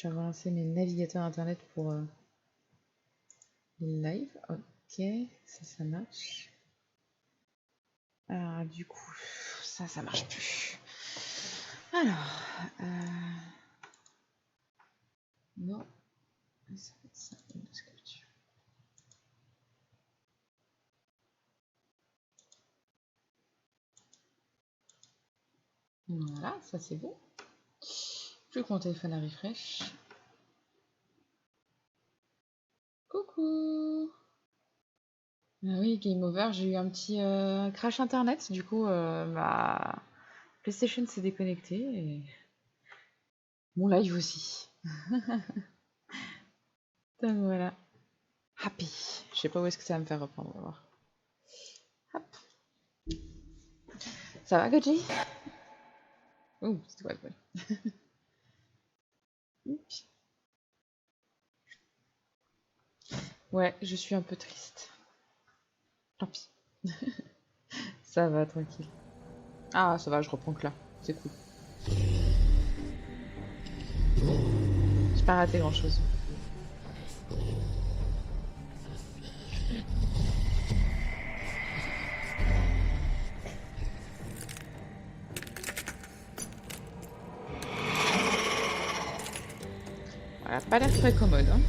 Je vais relancer mes navigateurs internet pour les lives. Ok, ça marche. Alors, du coup, ça marche plus. Alors, non, ça va être ça, une sculpture. Voilà, ça c'est bon. Plus que mon téléphone à refresh. Coucou. Ah oui, game over, j'ai eu un petit crash internet, du coup ma PlayStation s'est déconnectée et mon live aussi. Donc voilà. Happy. Je sais pas où est-ce que ça va me faire reprendre, on va voir. Hop. Ça va, Goji? Ouh, c'est quoi le Ouais, je suis un peu triste. Tant pis. Ça va, tranquille. Ah, ça va, je reprends que là. C'est cool. J'ai pas raté grand-chose. Voilà, pas l'air très commode, hein.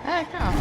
Ah, d'accord.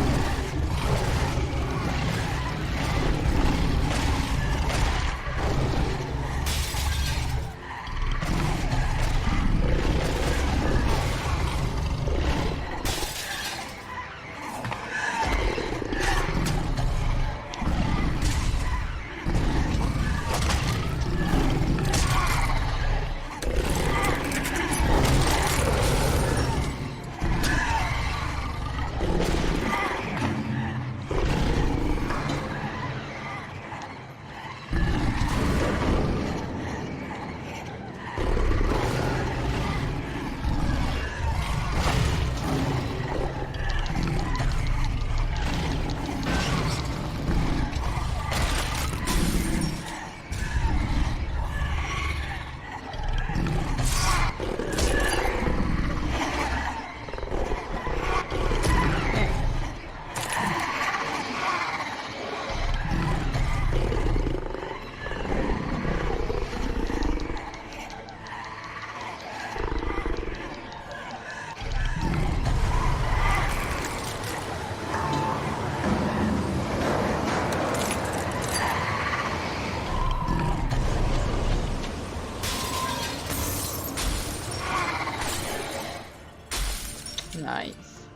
Nice.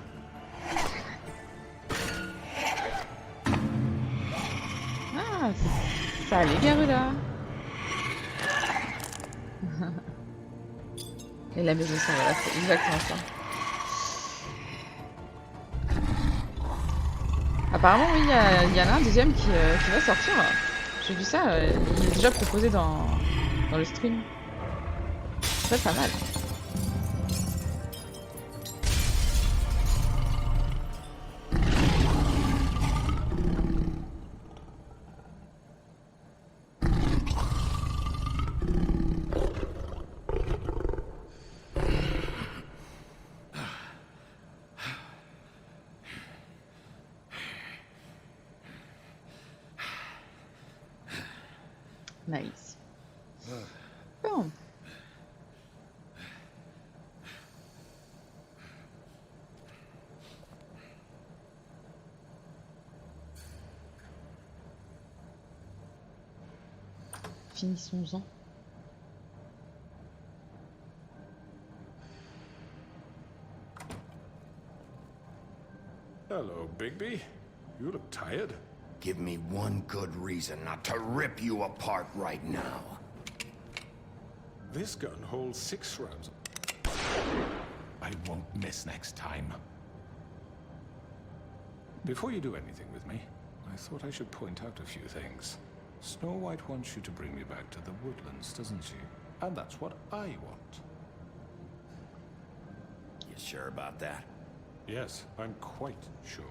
Ah, ça allait, Garula. Et la maison s'en va, c'est exactement ça. Apparemment, oui, il y en a un deuxième qui va sortir. J'ai vu ça, il est déjà proposé dans le stream. Ça, pas mal. Nice. Bon. Finissons-en. Hello, Bigby. You look tired. Give me one good reason not to rip you apart right now. This gun holds 6 rounds. I won't miss next time. Before you do anything with me, I thought I should point out a few things. Snow White wants you to bring me back to the woodlands, doesn't she? And that's what I want. You sure about that? Yes, I'm quite sure.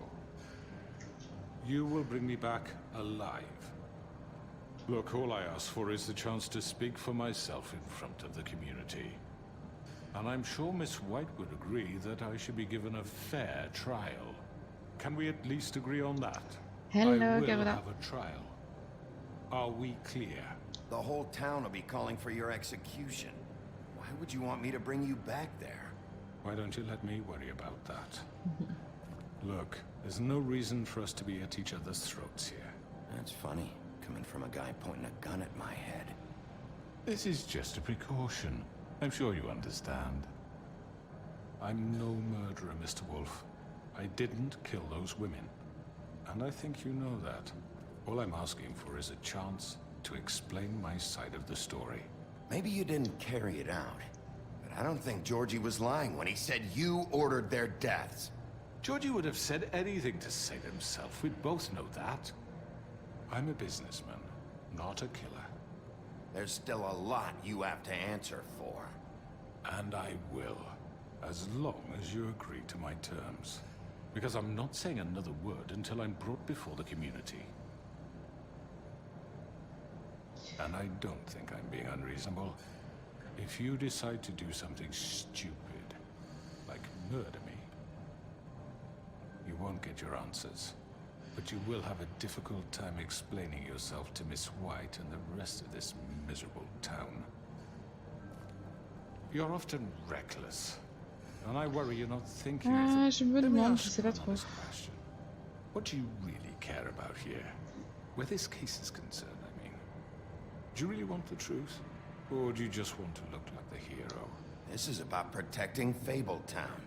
You will bring me back alive. Look, all I ask for is the chance to speak for myself in front of the community. And I'm sure Miss White would agree that I should be given a fair trial. Can we at least agree on that? Hello, I will Garuda. have a trial. Are we clear? The whole town will be calling for your execution. Why would you want me to bring you back there? Why don't you let me worry about that? Look, there's no reason for us to be at each other's throats here. That's funny, coming from a guy pointing a gun at my head. This is just a precaution. I'm sure you understand. I'm no murderer, Mr. Wolf. I didn't kill those women. And I think you know that. All I'm asking for is a chance to explain my side of the story. Maybe you didn't carry it out, but I don't think Georgie was lying when he said you ordered their deaths. Georgie would have said anything to save himself. We'd both know that. I'm a businessman, not a killer. There's still a lot you have to answer for. And I will, as long as you agree to my terms. Because I'm not saying another word until I'm brought before the community. And I don't think I'm being unreasonable. If you decide to do something stupid, like murder me, you won't get your answers. But you will have a difficult time explaining yourself to Miss White and the rest of this miserable town. You're often reckless. And I worry you're not thinking of the... Je me Let me demande, ask je sais you pas an trop. honest question. What do you really care about here? Where this case is concerned, I mean. Do you really want the truth? Or do you just want to look like the hero? This is about protecting Fabletown.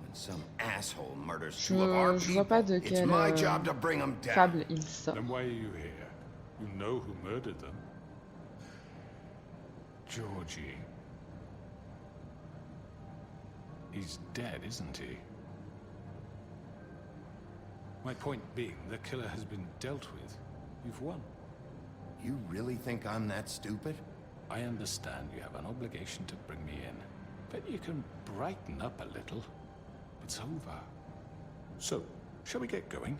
When some asshole murders two of our Je vois pas people, de it's quelle my job to bring them down. fable il sort. Then why are you here? You know who murdered them. Georgie. He's dead, isn't he? My point being, the killer has been dealt with. You've won. You really think I'm that stupid? I understand you have an obligation to bring me in, but you can brighten up a little. It's over. So, shall we get going?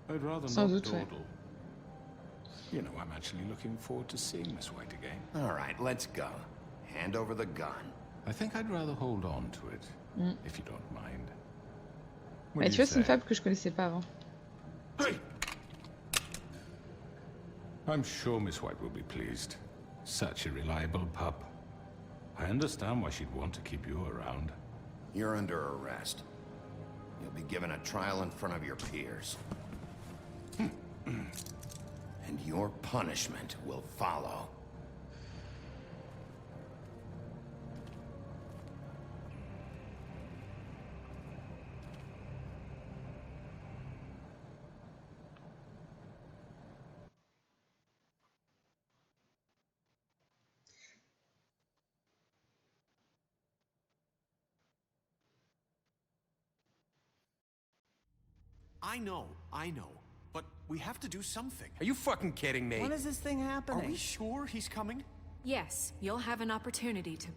I'd rather Sans not doute, ouais. dawdle. You know, I'm actually looking forward to seeing Miss White again. All right, let's go. Hand over the gun. I think I'd rather hold on to it, if you don't mind. What Mais do tu vois, you c'est une say? fable que je connaissais pas avant. Hey! I'm sure Miss White will be pleased. Such a reliable pup. I understand why she'd want to keep you around. You're under arrest. You'll be given a trial in front of your peers. And your punishment will follow. I know. But we have to do something. Are you fucking kidding me? When is this thing Are happening? we sure he's coming? Yes, you'll have an opportunity to...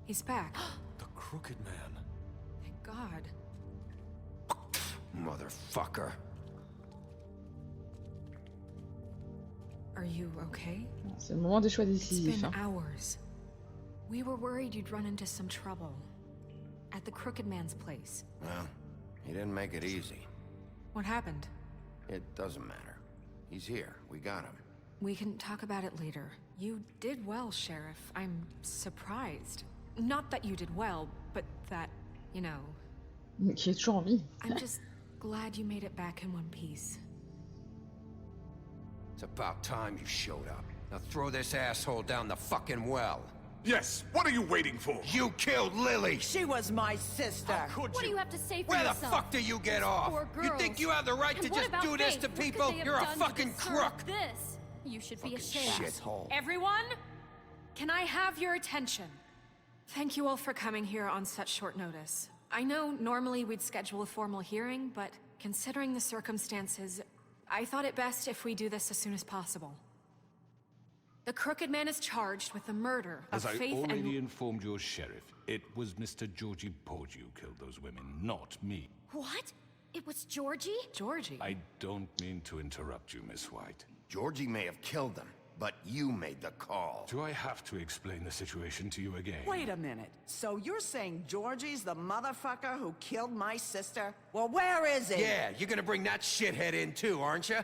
He's back. The Crooked Man. Thank God. Motherfucker. Are you okay? C'est le moment des choix It's décisifs. been Hein. hours. We were worried you'd run into some trouble. At the Crooked Man's place. Well, he didn't make it easy. What happened? It doesn't matter. He's here. We got him. We can talk about it later. You did well, Sheriff. I'm surprised. Not that you did well, but that, you know... Qui est toujours en vie. I'm just glad you made it back in one piece. It's about time you showed up. Now throw this asshole down the fucking well. Yes, what are you waiting for? You killed Lily! She was my sister. Could What do you? you have to say for Where the yourself? fuck do you get off? Poor You think girls. you have the right And to what just about do this Faith? to What could people? they have You're a done to fucking deserve crook! This. You should be Fucking ashamed. shithole. Everyone? Can I have your attention? Thank you all for coming here on such short notice. I know normally we'd schedule a formal hearing, but considering the circumstances, I thought it best if we do this as soon as possible. The Crooked Man is charged with the murder of As I Faith already and... informed your sheriff, it was Mr. Georgie Porgy who killed those women, not me. What? It was Georgie? Georgie. I don't mean to interrupt you, Miss White. Georgie may have killed them, but you made the call. Do I have to explain the situation to you again? Wait a minute. So you're saying Georgie's the motherfucker who killed my sister? Well, where is he? Yeah, you're gonna bring that shithead in too, aren't you?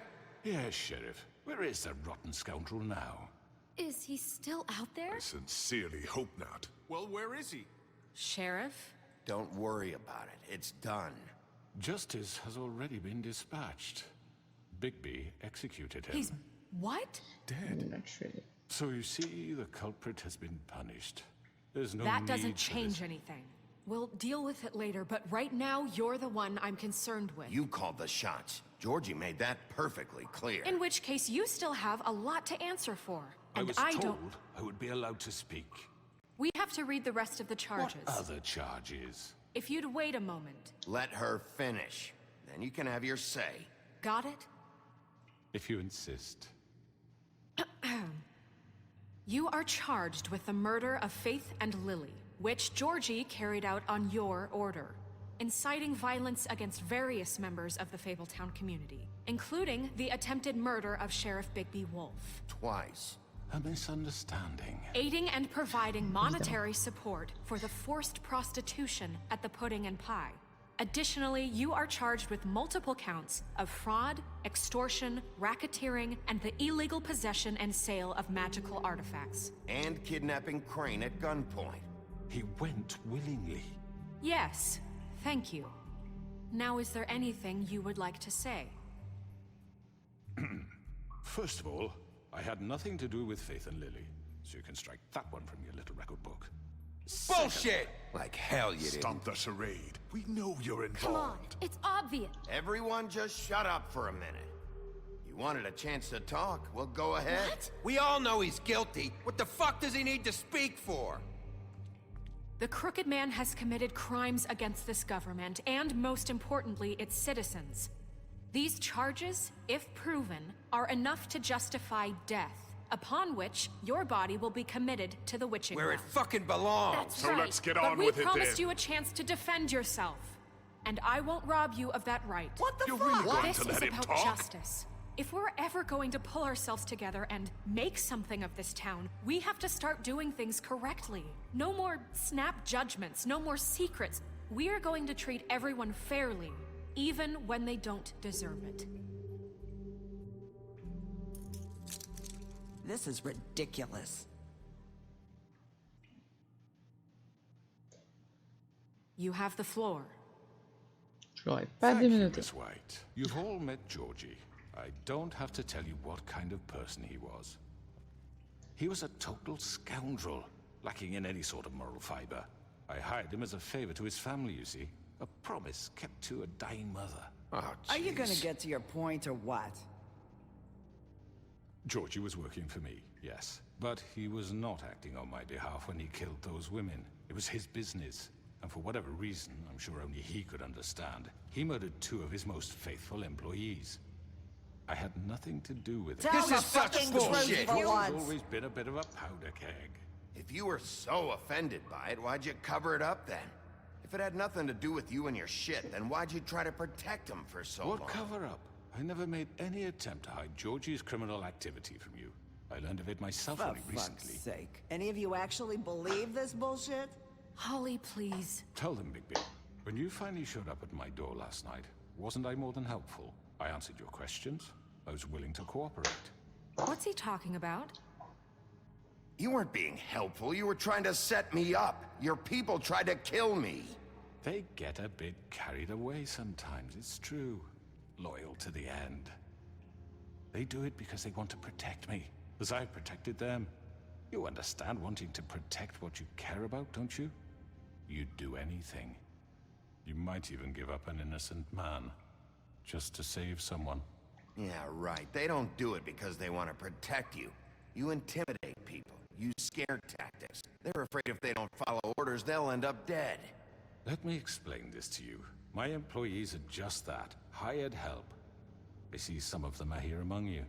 Yes, Sheriff. Where is the rotten scoundrel now? Is he still out there? I sincerely hope not. Well, where is he? Sheriff? Don't worry about it. It's done. Justice has already been dispatched. Bigby executed him. He's... what? Dead. Actually. So you see, the culprit has been punished. There's no That need doesn't for change this. anything. We'll deal with it later, but right now, you're the one I'm concerned with. You called the shots. Georgie made that perfectly clear. In which case, you still have a lot to answer for. I And was I told don't... I would be allowed to speak. We have to read the rest of the charges. What other charges? If you'd wait a moment. Let her finish. Then you can have your say. Got it? If you insist. You are charged with the murder of Faith and Lily, which Georgie carried out on your order, inciting violence against various members of the Fabletown community, including the attempted murder of Sheriff Bigby Wolf, Twice. A misunderstanding. aiding and providing monetary support for the forced prostitution at the Pudding and Pie. Additionally, you are charged with multiple counts of fraud, extortion, racketeering, and the illegal possession and sale of magical artifacts. And kidnapping Crane at gunpoint. He went willingly. Yes, thank you. Now, is there anything you would like to say? First of all, I had nothing to do with Faith and Lily, so you can strike that one from your little record book. Bullshit! Like hell you didn't. Stop the charade. We know you're involved. Come on, it's obvious. Everyone just shut up for a minute. You wanted a chance to talk, well go ahead. What? We all know he's guilty. What the fuck does he need to speak for? The Crooked Man has committed crimes against this government, and most importantly, its citizens. These charges, if proven, are enough to justify death, upon which your body will be committed to the witching Where it well. fucking belongs. That's So right. let's get But on we with it promised then. you a chance to defend yourself, and I won't rob you of that right. What the You're fuck? really going This to is let him about talk? justice. If we're ever going to pull ourselves together and make something of this town, we have to start doing things correctly. No more snap judgments, no more secrets. We are going to treat everyone fairly, even when they don't deserve it. This is ridiculous. You have the floor. Je l'aurais pas Thank you, démenoté. Miss White. You've all met Georgie. I don't have to tell you what kind of person he was. He was a total scoundrel, lacking in any sort of moral fiber. I hired him as a favor to his family, you see. A promise kept to a dying mother. Oh, Are you gonna jeez. get to your point or what? Georgie was working for me, yes. But he was not acting on my behalf when he killed those women. It was his business. And for whatever reason, I'm sure only he could understand, he murdered two of his most faithful employees. I had nothing to do with it. Tell This the is such fucking bullshit. truth for He's once. always been a bit of a powder keg. If you were so offended by it, why'd you cover it up then? If it had nothing to do with you and your shit, then why'd you try to protect him for so long? What cover-up? I never made any attempt to hide Georgie's criminal activity from you. I learned of it myself For only fuck's recently. sake. Any of you actually believe this bullshit? Holly, please. Tell them, Bigby. When you finally showed up at my door last night, wasn't I more than helpful? I answered your questions. I was willing to cooperate. What's he talking about? You weren't being helpful. You were trying to set me up. Your people tried to kill me. They get a bit carried away sometimes, it's true. Loyal to the end. They do it because they want to protect me, as I've protected them. You understand wanting to protect what you care about, don't you? You'd do anything. You might even give up an innocent man, just to save someone. Yeah, right. They don't do it because they want to protect you. You intimidate people. Use scare tactics. They're afraid if they don't follow orders, they'll end up dead. Let me explain this to you. My employees are just that, hired help. I see some of them are here among you.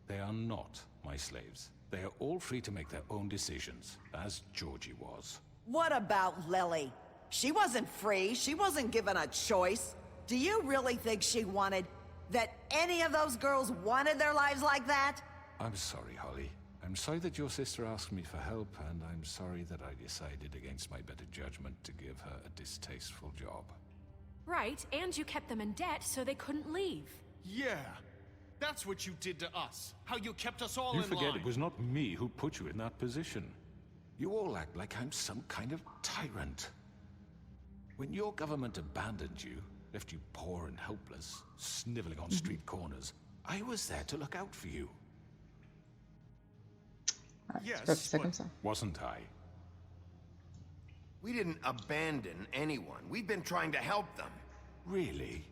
They are not my slaves. They are all free to make their own decisions, as Georgie was. What about Lily? She wasn't free. She wasn't given a choice. Do you really think she wanted... that any of those girls wanted their lives like that? I'm sorry, Holly. I'm sorry that your sister asked me for help, and I'm sorry that I decided against my better judgment to give her a distasteful job. Right, and you kept them in debt so they couldn't leave. Yeah, that's what you did to us. How you kept us all You in forget line. it was not me who put you in that position. You all act like I'm some kind of tyrant. When your government abandoned you, left you poor and helpless, sniveling on street corners, I was there to look out for you. C'est pas ça comme ça. Wasn't I? We didn't abandon anyone. We've been trying to help them. Really?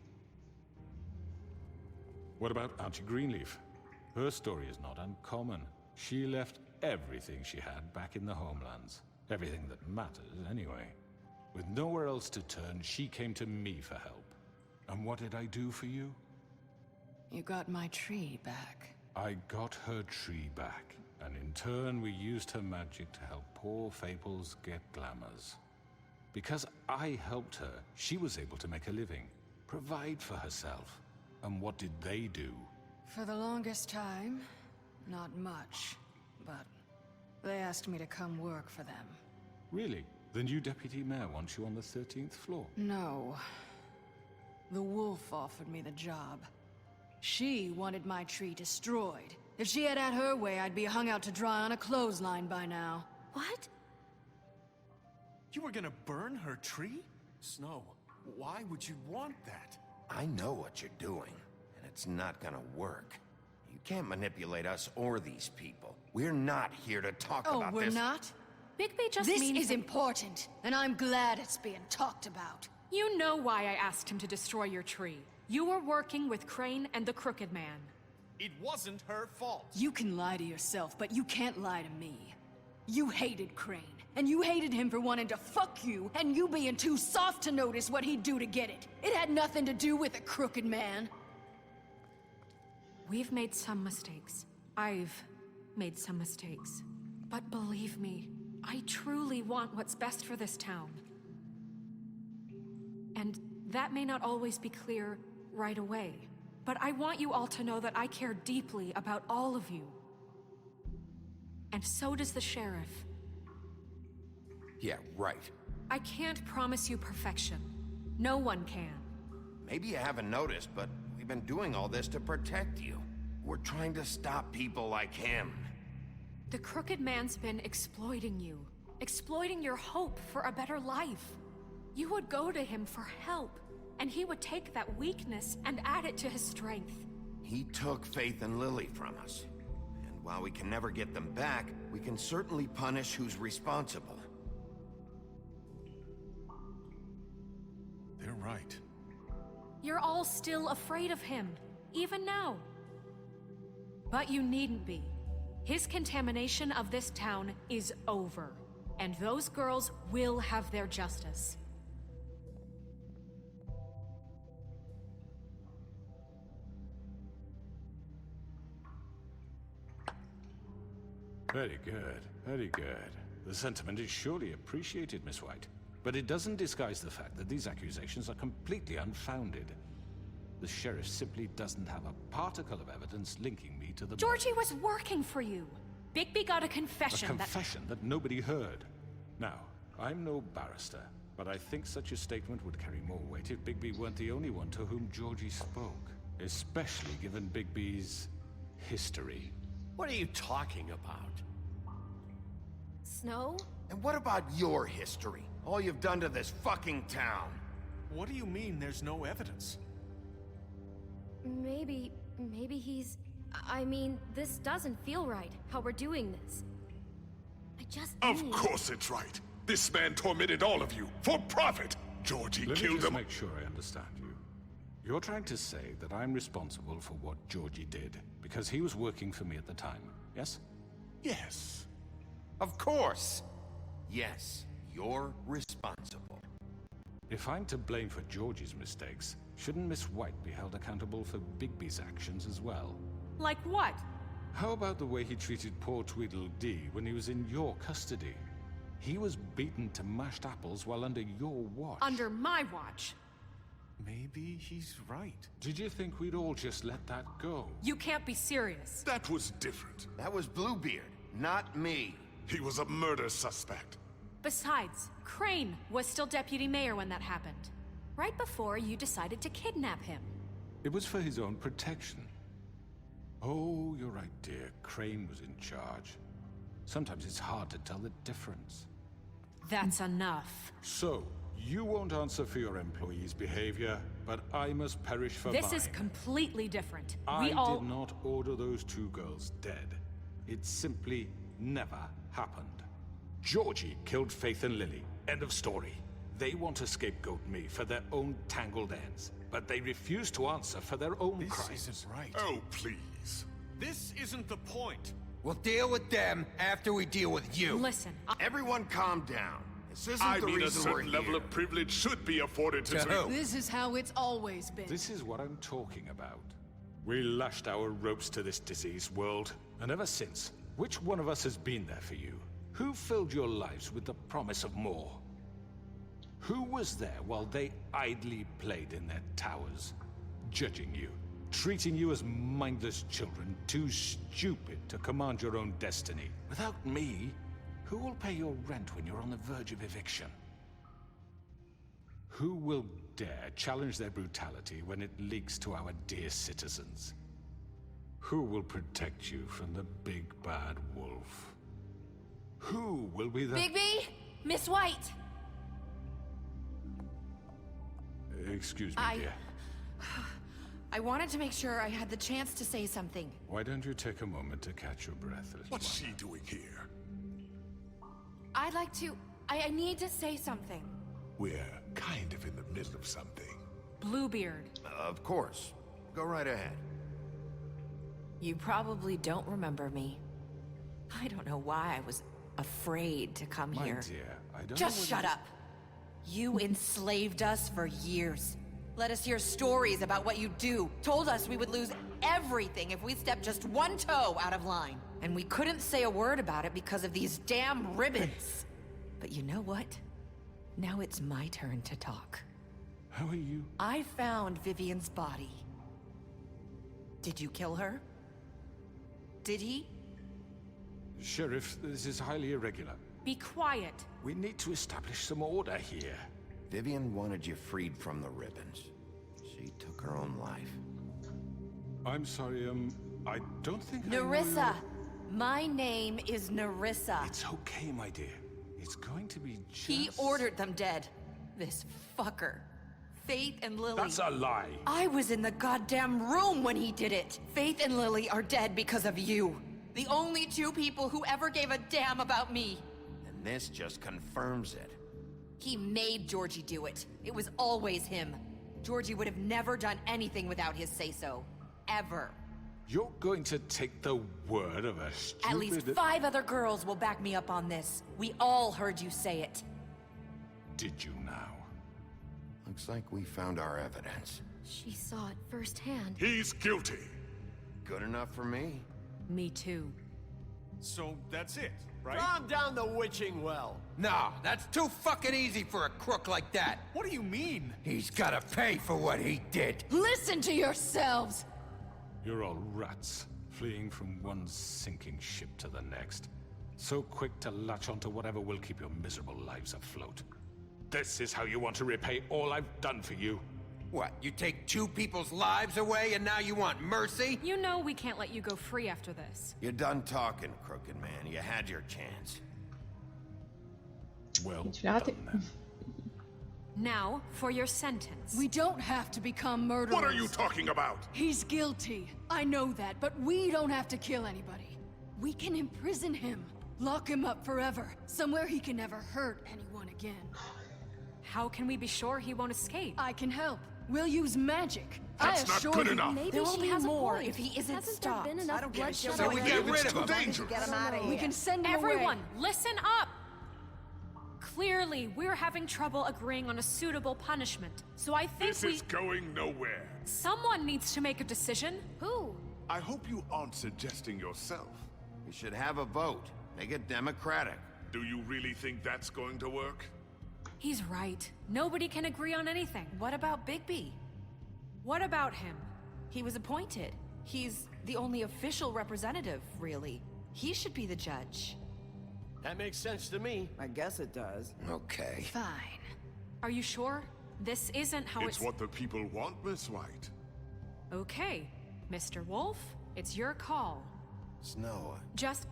What about Auntie Greenleaf? Her story is not uncommon. She left everything she had back in the homelands. Everything that matters, anyway. With nowhere else to turn, she came to me for help. And what did I do for you? You got my tree back. I got her tree back, and in turn we used her magic to help poor Fables get glamours. Because I helped her, she was able to make a living, provide for herself. And what did they do? For the longest time, not much, but they asked me to come work for them. Really? The new deputy mayor wants you on the 13th floor? No. The wolf offered me the job. She wanted my tree destroyed. If she had her way, I'd be hung out to dry on a clothesline by now. What? You were gonna burn her tree? Snow, why would you want that? I know what you're doing, and it's not gonna work. You can't manipulate us or these people. We're not here to talk Oh, about we're this. not? Bigby just This means is important, and I'm glad it's being talked about. You know why I asked him to destroy your tree. You were working with Crane and the Crooked Man. It wasn't her fault. You can lie to yourself, but you can't lie to me. You hated Crane, and you hated him for wanting to fuck you, and you being too soft to notice what he'd do to get it. It had nothing to do with the Crooked Man. We've made some mistakes. I've made some mistakes. But believe me, I truly want what's best for this town. And that may not always be clear right away. But I want you all to know that I care deeply about all of you. And so does the sheriff. Yeah, right. I can't promise you perfection. No one can. Maybe you haven't noticed, but we've been doing all this to protect you. We're trying to stop people like him. The Crooked Man's been exploiting you. Exploiting your hope for a better life. You would go to him for help, and he would take that weakness and add it to his strength. He took Faith and Lily from us. And while we can never get them back, we can certainly punish who's responsible. They're right. You're all still afraid of him, even now. But you needn't be. His contamination of this town is over, and those girls will have their justice. Very good, very good. The sentiment is surely appreciated, Miss White. But it doesn't disguise the fact that these accusations are completely unfounded. The sheriff simply doesn't have a particle of evidence linking me to the... Georgie was working for you. Bigby got a confession A confession that nobody heard. Now, I'm no barrister, but I think such a statement would carry more weight if Bigby weren't the only one to whom Georgie spoke. Especially given Bigby's history. What are you talking about? Snow? And what about your history? All you've done to this fucking town? What do you mean there's no evidence? Maybe he's... I mean, this doesn't feel right, how we're doing this. I just Of need... course it's right. This man tormented all of you for profit. Georgie Let me killed just him. make sure I understand you. You're trying to say that I'm responsible for what Georgie did because he was working for me at the time, yes? Yes. Of course. Yes, you're responsible. If I'm to blame for Georgie's mistakes, shouldn't Miss White be held accountable for Bigby's actions as well? Like what? How about the way he treated poor Tweedledee when he was in your custody? He was beaten to mashed apples while under your watch. Under my watch. Maybe he's right. Did you think we'd all just let that go? You can't be serious. That was different. That was Bluebeard, not me. He was a murder suspect. Besides, Crane was still deputy mayor when that happened. Right before you decided to kidnap him. It was for his own protection. Oh, you're right, dear. Crane was in charge. Sometimes it's hard to tell the difference. That's enough. So, you won't answer for your employees' behavior, but I must perish for mine. This is completely different. I We all... did not order those two girls dead. It simply never happened. Georgie killed Faith and Lily. End of story. They want to scapegoat me for their own tangled ends, but they refuse to answer for their own This crimes. isn't right. Oh, please. This isn't the point. We'll deal with them after we deal with you. Listen, Everyone calm down. This isn't I the mean, a reason we're certain level here. of privilege should be afforded to... To who? This is how it's always been. This is what I'm talking about. We lashed our ropes to this diseased world, and ever since, which one of us has been there for you? Who filled your lives with the promise of more? Who was there while they idly played in their towers, judging you, treating you as mindless children, too stupid to command your own destiny? Without me, who will pay your rent when you're on the verge of eviction? Who will dare challenge their brutality when it leaks to our dear citizens? Who will protect you from the big bad wolf? Who will be the... Bigby? Miss White! Excuse me, dear. I wanted to make sure I had the chance to say something. Why don't you take a moment to catch your breath, little What's one? she doing here? I'd like to... I need to say something. We're kind of in the middle of something. Bluebeard. Of course. Go right ahead. You probably don't remember me. I don't know why I was afraid to come My here. dear, I don't know Just what shut you- up. You enslaved us for years. Let us hear stories about what you do. Told us we would lose everything if we stepped just one toe out of line. And we couldn't say a word about it because of these damn ribbons. But you know what? Now it's my turn to talk. How are you? I found Vivian's body. Did you kill her? Did he? Sheriff, this is highly irregular. Be quiet. We need to establish some order here. Vivian wanted you freed from the ribbons. She took her own life. I'm sorry, I don't think I know Nerissa! My name is Nerissa. It's okay, my dear. It's going to be just... He ordered them dead. This fucker. Faith and Lily. That's a lie. I was in the goddamn room when he did it. Faith and Lily are dead because of you. The only two people who ever gave a damn about me. And this just confirms it. He made Georgie do it. It was always him. Georgie would have never done anything without his say-so. Ever. You're going to take the word of a stupid... At least 5 other girls will back me up on this. We all heard you say it. Did you now? Looks like we found our evidence. She saw it firsthand. He's guilty. Good enough for me. Me too. So that's it, right? Calm down the witching well. No, that's too fucking easy for a crook like that. What do you mean? He's gotta pay for what he did. Listen to yourselves! You're all rats, fleeing from one sinking ship to the next. So quick to latch onto whatever will keep your miserable lives afloat. This is how you want to repay all I've done for you? What, you take 2 people's lives away and now you want mercy? You know we can't let you go free after this. You're done talking, Crooked Man. You had your chance. Well Tu l'as raté. done, then. Now, for your sentence. We don't have to become murderers. What are you talking about? He's guilty. I know that, but we don't have to kill anybody. We can imprison him. Lock him up forever. Somewhere he can never hurt anyone again. How can we be sure he won't escape? I can help. We'll use magic. That's I not assure good you. enough. Maybe There will she be has a more point. if he isn't Hasn't stopped. there been enough I don't give a bloodshed shit So what we you get do. rid It's of too him. dangerous. Get him out of here. We can send him Everyone, away. listen up! Clearly, we're having trouble agreeing on a suitable punishment. So I think This is going nowhere. someone needs to make a decision. Who? I hope you aren't suggesting yourself. We should have a vote. Make it democratic. Do you really think that's going to work? He's right. Nobody can agree on anything. What about Bigby? What about him? He was appointed. He's the only official representative, really. He should be the judge. That makes sense to me. I guess it does. Okay. Fine. Are you sure? This isn't how It's what the people want, Miss White. Okay, Mr. Wolf, it's your call. Snow. Just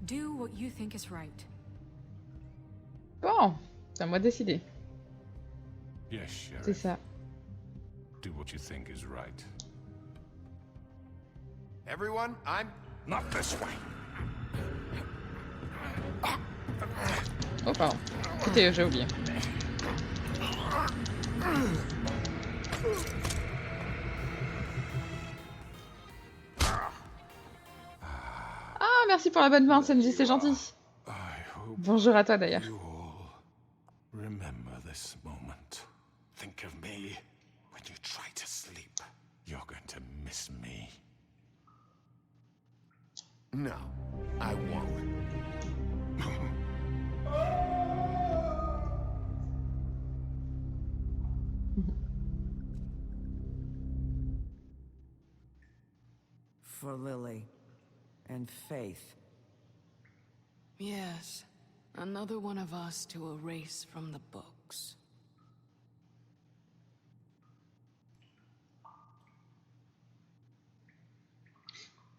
do what you think is right. Bon, c'est à moi de décider. Yes, C'est Sheriff. ça. Do what you think is right. Everyone, I'm... Not this way. Oh, pardon. C'était j'ai oublié. Ah, merci pour la bonne main, Sanji, c'est gentil. I hope Bonjour à toi d'ailleurs. you all remember this moment. Think of me when you try to sleep. You're going to miss me. No, I won't. For Lily. And Faith. Yes. Another one of us to erase from the books.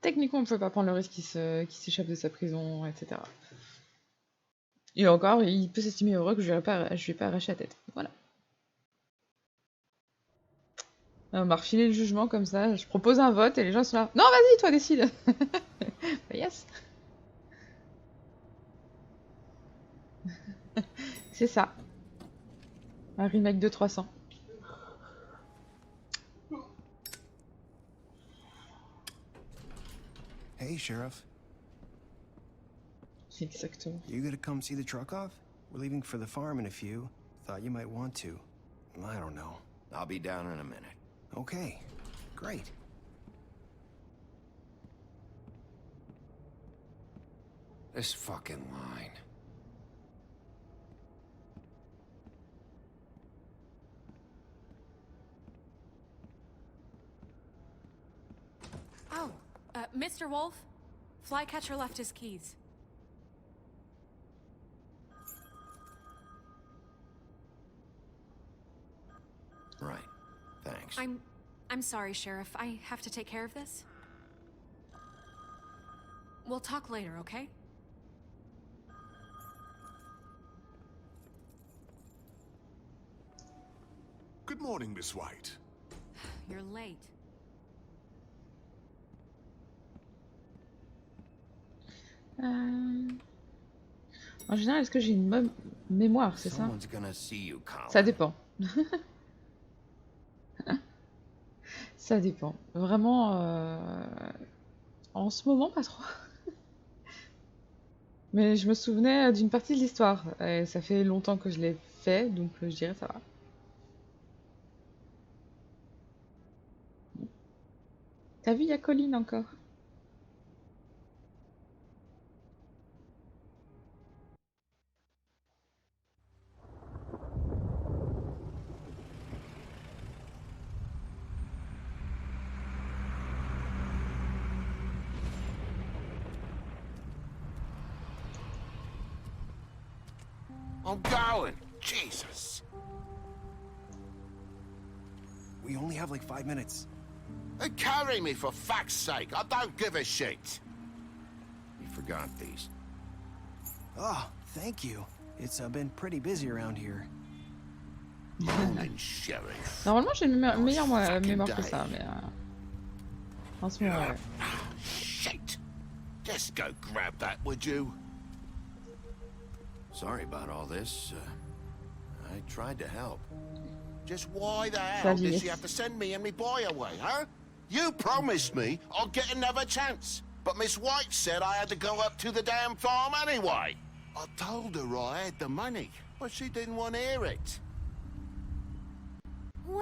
Techniquement, on ne peut pas prendre le risque qu'il s'échappe de sa prison, etc. Et encore, il peut s'estimer heureux que je lui ai pas arraché la tête. Voilà. On m'a refilé le jugement comme ça, je propose un vote et les gens sont là. Non, vas-y, toi, décide. Bah, yes. C'est ça. Un remake de 300. Hey, Sheriff. Exactement. You gonna come see the truck off? We're leaving for the farm in a few. Thought you might want to. I don't know. I'll be down in a minute. Okay, great. This fucking line. Oh, Mr. Wolf, Flycatcher left his keys. Right. Thanks. I'm sorry, Sheriff. I have to take care of this. We'll talk later, okay? Good morning, Miss White. You're late. En général, est-ce que j'ai une bonne mémoire, c'est ça? Someone's gonna see you, Colin. Ça dépend. Ça dépend. Vraiment, en ce moment, pas trop. Mais je me souvenais d'une partie de l'histoire. Et ça fait longtemps que je l'ai fait, donc je dirais ça va. T'as vu, il y a Colline encore. I'm going. Jesus. We only have like 5 minutes. Carry me, for fuck's sake. I don't give a shit. You forgot these. Oh, thank you. It's been pretty busy around here. Morning, Sheriff. Normalement, j'ai une meilleure mémoire que ça, mais en ce moment, ouais. Shit. Just go grab that, would you? Sorry about all this. I tried to help. Just why the hell did she have to send me and me boy away, huh? You promised me I'd get another chance, but Miss White said I had to go up to the damn farm anyway. I told her I had the money, but she didn't want to hear it.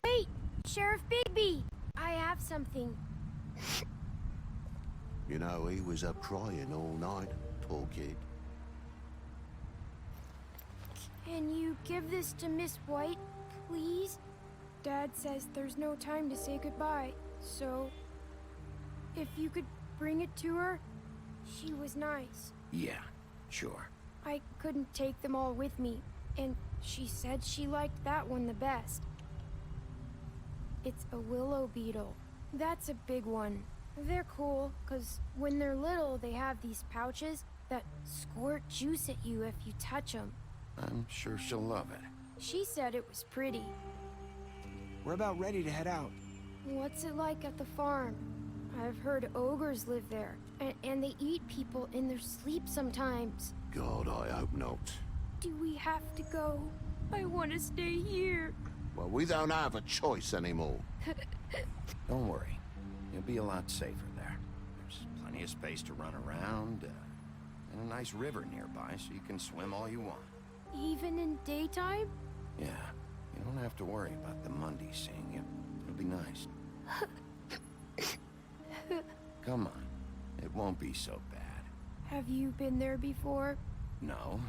Wait, Sheriff Bigby! I have something. You know, he was up crying all night, poor kid. Can you give this to Miss White, please? Dad says there's no time to say goodbye, so... if you could bring it to her, she was nice. Yeah, sure. I couldn't take them all with me, and she said she liked that one the best. It's a willow beetle. That's a big one. They're cool, because when they're little, they have these pouches that squirt juice at you if you touch them. I'm sure she'll love it. She said it was pretty. We're about ready to head out. What's it like at the farm? I've heard ogres live there, and they eat people in their sleep sometimes. God, I hope not. Do we have to go? I want to stay here. Well, we don't have a choice anymore. Don't worry. You'll be a lot safer there. There's plenty of space to run around, and a nice river nearby, so you can swim all you want. Even in daytime? Yeah. You don't have to worry about the Mundy seeing you. It'll be nice. Come on. It won't be so bad. Have you been there before? No.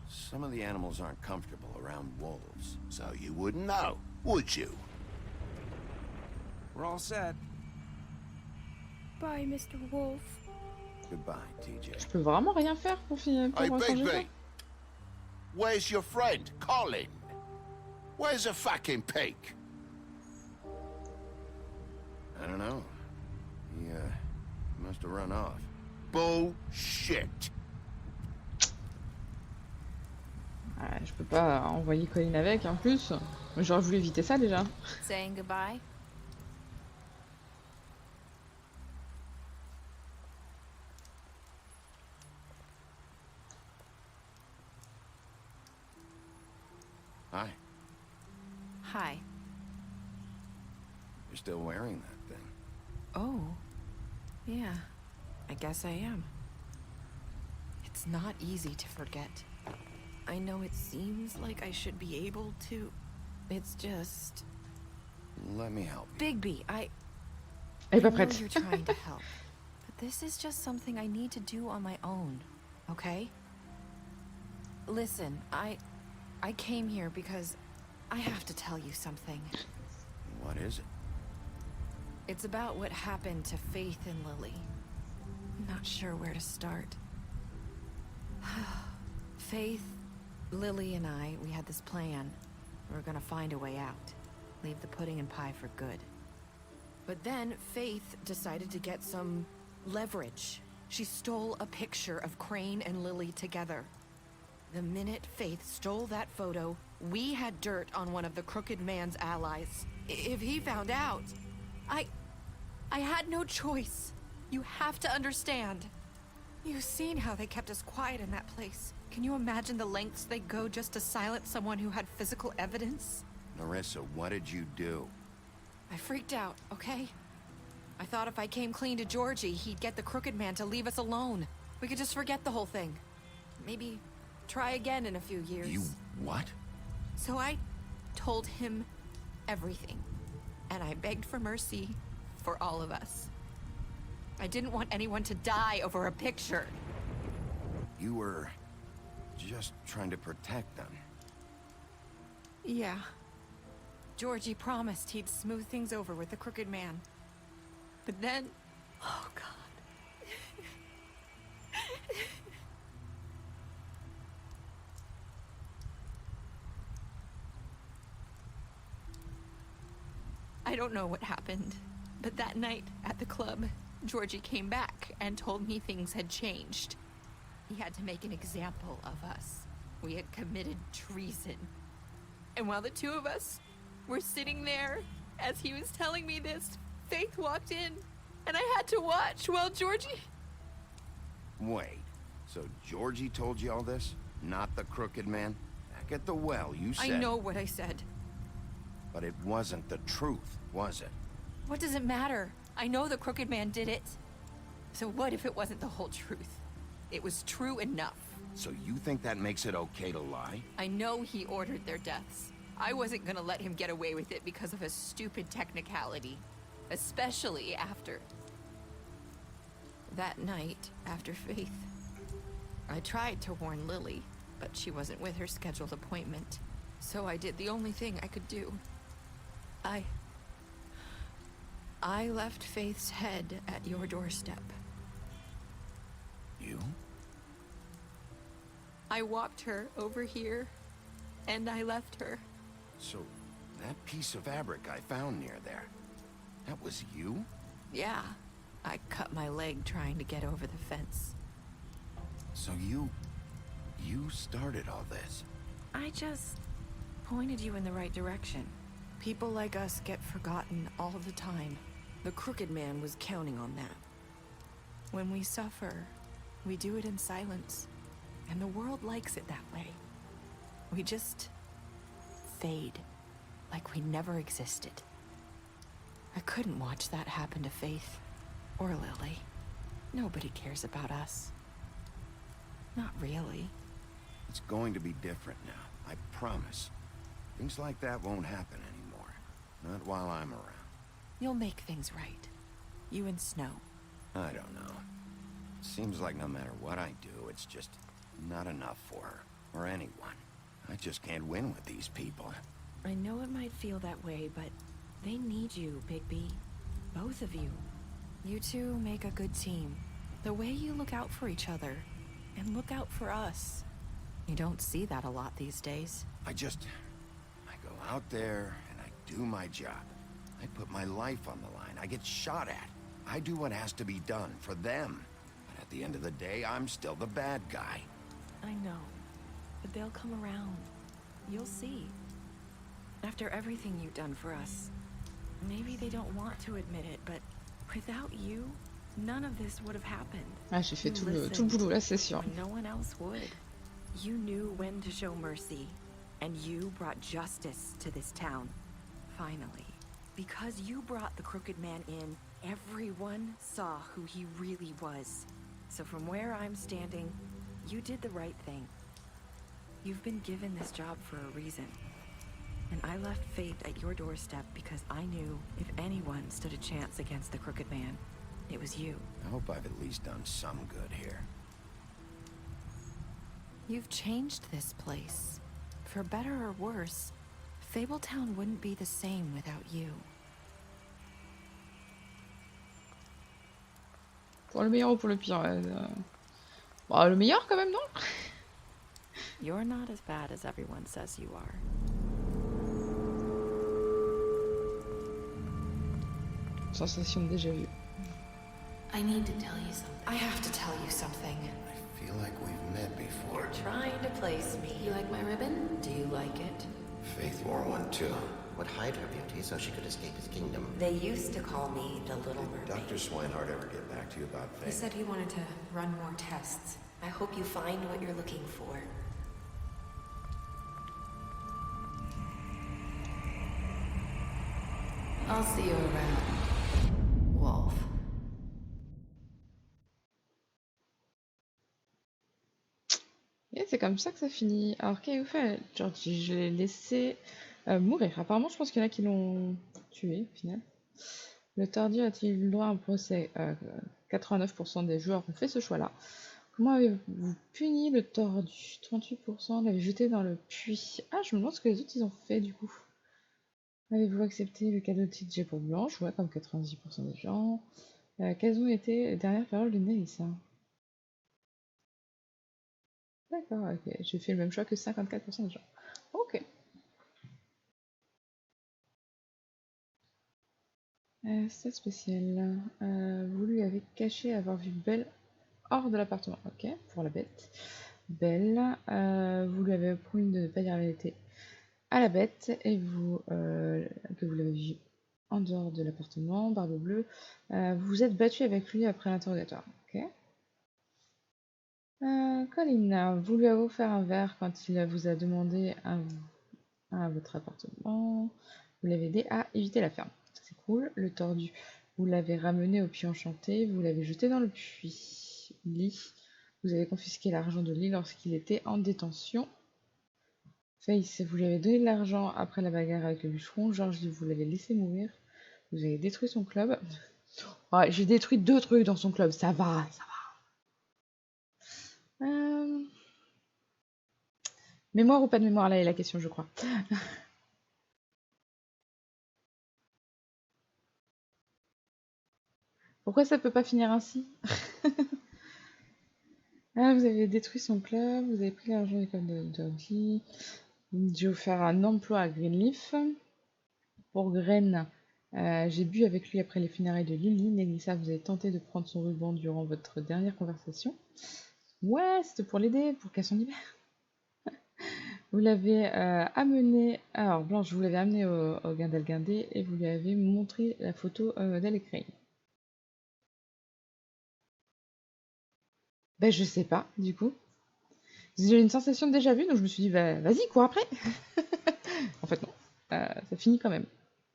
Some of the animals aren't comfortable around wolves, so you wouldn't know, would you? We're all set. Bye, Mr. Wolf. Goodbye, TJ. Je peux vraiment rien faire pour Hey, changer ça? Bigby! Where's your friend, Colin? Where's the fucking pig? I don't know. He must have run off. Bullshit! Ouais, je peux pas envoyer Colin avec, en plus. J'aurais voulu éviter ça, déjà. Saying goodbye? Hi. Hi. You're still wearing that thing. Oh. Yeah. I guess I am. It's not easy to forget. I know it seems like I should be able to. It's just... Let me help you. Bigby, I Elle est pas know prête. you're trying to help. But this is just something I need to do on my own, okay? Listen, I came here because I have to tell you something. What is it? It's about what happened to Faith and Lily. I'm not sure where to start. Faith, Lily, and I, we had this plan. We were gonna find a way out. Leave the pudding and pie for good. But then Faith decided to get some leverage. She stole a picture of Crane and Lily together. The minute Faith stole that photo, we had dirt on one of the Crooked Man's allies. If he found out, I had no choice. You have to understand. You've seen how they kept us quiet in that place. Can you imagine the lengths they go just to silence someone who had physical evidence? Nerissa, what did you do? I freaked out, okay? I thought if I came clean to Georgie, he'd get the Crooked Man to leave us alone. We could just forget the whole thing. Maybe try again in a few years. You what? So I told him everything. And I begged for mercy for all of us. I didn't want anyone to die over a picture. You were just trying to protect them. Yeah. Georgie promised he'd smooth things over with the Crooked Man. But then... Oh, God. I don't know what happened, but that night at the club, Georgie came back and told me things had changed. He had to make an example of us. We had committed treason. And while the two of us were sitting there, as he was telling me this, Faith walked in, and I had to watch while Georgie... Wait, so Georgie told you all this? Not the Crooked Man? Back at the well, you said... I know what I said. But it wasn't the truth, was it? What does it matter? I know the Crooked Man did it. So what if it wasn't the whole truth? It was true enough. So you think that makes it okay to lie? I know he ordered their deaths. I wasn't gonna let him get away with it because of a stupid technicality. Especially after... that night, after Faith. I tried to warn Lily, but she wasn't with her scheduled appointment. So I did the only thing I could do. I left Faith's head at your doorstep. You? I walked her over here, and I left her. So, that piece of fabric I found near there, that was you? Yeah, I cut my leg trying to get over the fence. So you started all this? I just pointed you in the right direction. People like us get forgotten all the time. The Crooked Man was counting on that. When we suffer, we do it in silence. And the world likes it that way. We just fade, like we never existed. I couldn't watch that happen to Faith, or Lily. Nobody cares about us. Not really. It's going to be different now, I promise. Things like that won't happen anymore. Not while I'm around. You'll make things right. You and Snow. I don't know. It seems like no matter what I do, it's just not enough for her, or anyone. I just can't win with these people. I know it might feel that way, but they need you, Bigby. Both of you. You two make a good team. The way you look out for each other, and look out for us. You don't see that a lot these days. I go out there, and I do my job. I put my life on the line. I get shot at. I do what has to be done for them. But at the end of the day, I'm still the bad guy. I know, but they'll come around. You'll see. After everything you've done for us, maybe they don't want to admit it, but without you, none of this would have happened. Ah, j'ai fait tout le boulot là, c'est sûr. No one else would. You knew when to show mercy, and you brought justice to this town. Finally. Because you brought the Crooked Man in, everyone saw who he really was. So from where I'm standing, you did the right thing. You've been given this job for a reason. And I left Faith at your doorstep because I knew if anyone stood a chance against the Crooked Man, it was you. I hope I've at least done some good here. You've changed this place. For better or worse, Fabletown wouldn't be the same without you. Pour le meilleur ou pour le pire Bah, le meilleur quand même, non? You're not as bad as everyone says you are. Sensation déjà vue. I need to tell you something. I have to tell you something. I feel like we've met before. You're trying to place me. You like my ribbon? Do you like it? Faith wore one too. Would hide her beauty so she could escape his kingdom. They used to call me the Little Mermaid. Did Dr. Swinehart ever get back to you about Faith? He said he wanted to run more tests. I hope you find what you're looking for. I'll see you around, Wolf. Et c'est comme ça que ça finit. Alors qu'avez-vous fait, Georgie? Je l'ai laissé mourir. Apparemment, je pense qu'il y en a qui l'ont tué au final. Le tordu a-t-il eu le droit à un procès? 89% des joueurs ont fait ce choix-là. Comment avez-vous puni le tordu? 38% l'avaient jeté dans le puits. Ah, je me demande ce que les autres ils ont fait du coup. Avez-vous accepté le cadeau de titre pour Blanche? Ouais, comme 90% des gens. Quelles ont été les dernières paroles de Nélissa? D'accord, ok. J'ai fait le même choix que 54% des gens. Ok. C'est spécial. Vous lui avez caché avoir vu Belle hors de l'appartement. Ok, pour la bête. Belle. Vous lui avez promis de ne pas dire la vérité à la bête et vous que vous l'avez vu en dehors de l'appartement. Barbe bleue. Vous vous êtes battu avec lui après l'interrogatoire. Ok. Colin, vous lui avez offert un verre quand il vous a demandé à votre appartement. Vous l'avez aidé à éviter la ferme. C'est cool. Le tordu, vous l'avez ramené au puits enchanté. Vous l'avez jeté dans le puits. Lee, vous avez confisqué l'argent de Lee lorsqu'il était en détention. Face, vous lui avez donné de l'argent après la bagarre avec le bûcheron. George, vous l'avez laissé mourir. Vous avez détruit son club. Ouais, j'ai détruit 2 trucs dans son club. Ça va, ça va. Mémoire ou pas de mémoire, là est la question, je crois. Pourquoi ça peut pas finir ainsi? Ah, vous avez détruit son club, vous avez pris l'argent du club de Doggy. J'ai offert un emploi à Greenleaf. Pour Graine, j'ai bu avec lui après les funérailles de Lily. Nélissa, vous avez tenté de prendre son ruban durant votre dernière conversation. Ouais, c'était pour l'aider, pour qu'elle s'en libère. Vous l'avez amené... Alors, Blanche, vous l'avez amené au Guindel-Guindé et vous lui avez montré la photo d'elle et Crane. Ben, je sais pas, du coup. J'ai eu une sensation de déjà vu, donc je me suis dit, bah, vas-y, cours après. En fait, non. Ça finit quand même.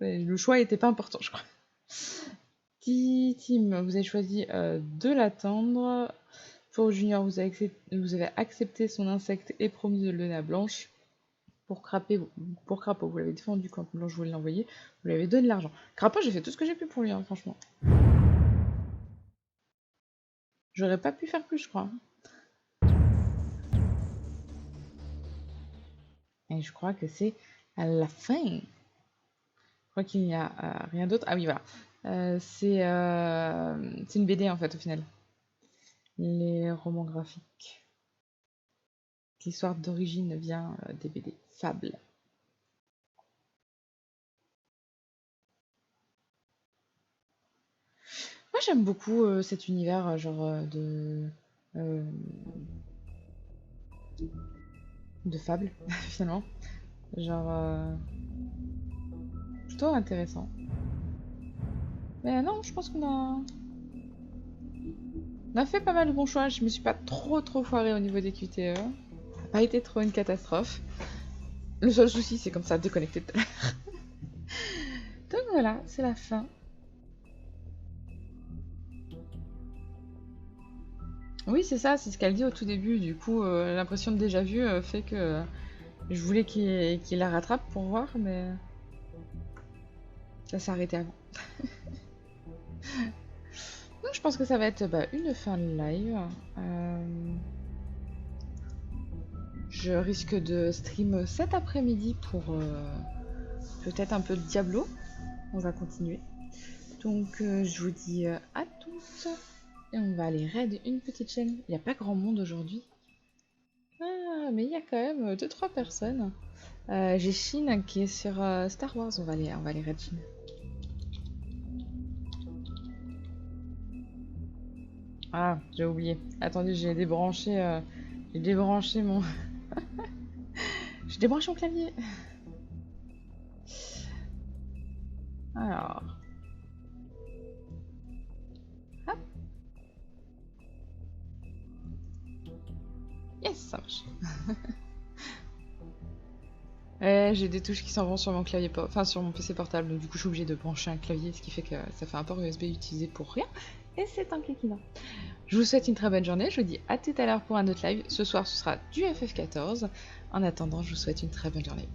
Le choix était pas important, je crois. Tim, vous avez choisi de l'attendre. Pour Junior, vous avez accepté son insecte et promis de le donner à Blanche. Pour Crapaud, vous l'avez défendu quand Blanche voulait l'envoyer. Vous lui avez donné de l'argent. Crapaud, j'ai fait tout ce que j'ai pu pour lui, hein, franchement. J'aurais pas pu faire plus, je crois. Et je crois que c'est à la fin. Je crois qu'il n'y a rien d'autre. Ah oui, voilà. C'est une BD, en fait, au final. Les romans graphiques. L'histoire d'origine vient des BD. Fable. Moi, j'aime beaucoup cet univers, genre de fable, finalement. Genre plutôt intéressant. Mais non, je pense qu'on a fait pas mal de bons choix. Je me suis pas trop foirée au niveau des QTE. Ça n'a pas été trop une catastrophe. Le seul souci, c'est comme ça, déconnecté tout à l'heure. Donc voilà, c'est la fin. Oui, c'est ça, c'est ce qu'elle dit au tout début. Du coup, l'impression de déjà vu fait que je voulais qu'il la rattrape pour voir, mais ça s'est arrêté avant. Donc je pense que ça va être une fin de live. Je risque de stream cet après-midi pour peut-être un peu de Diablo. On va continuer. Donc je vous dis à tous. Et on va aller raid une petite chaîne. Il n'y a pas grand monde aujourd'hui. Ah, mais il y a quand même 2-3 personnes. J'ai Shin qui est sur Star Wars. On va aller raid Shin. Ah, j'ai oublié. Attendez, j'ai débranché mon... J'ai débranché mon clavier. Alors... Hop. Yes, ça marche. J'ai des touches qui s'en vont sur mon clavier, enfin sur mon PC portable, donc du coup je suis obligée de brancher un clavier, ce qui fait que ça fait un port USB utilisé pour rien. Et c'est un cliquina. Je vous souhaite une très bonne journée, je vous dis à tout à l'heure pour un autre live. Ce soir ce sera du FF14. En attendant, je vous souhaite une très bonne journée.